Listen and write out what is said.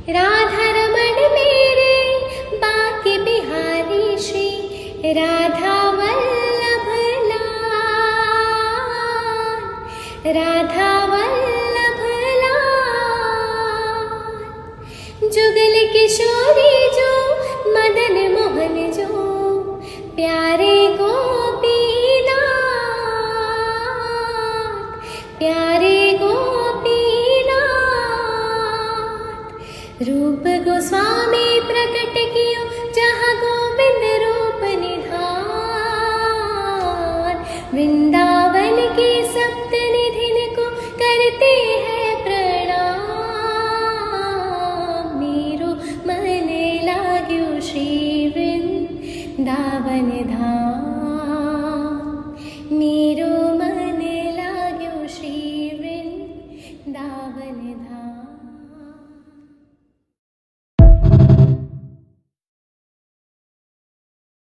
राधा रमण मेरे बाके बिहारी श्री राधा वल्लभ लाल, राधा वल्लभ लाल। जुगल किशोरी जो मदन मोहन जो प्यारे गोपीनाथ, प्यारे गोपीनाथ। रूप गोस्वामी प्रकट कियो जहाँ गोविंद रूप निधान। वृंदावन के सप्त निधिन को करते हैं प्रणाम। मेरो मन लाग्यो श्री वृंदावन धाम।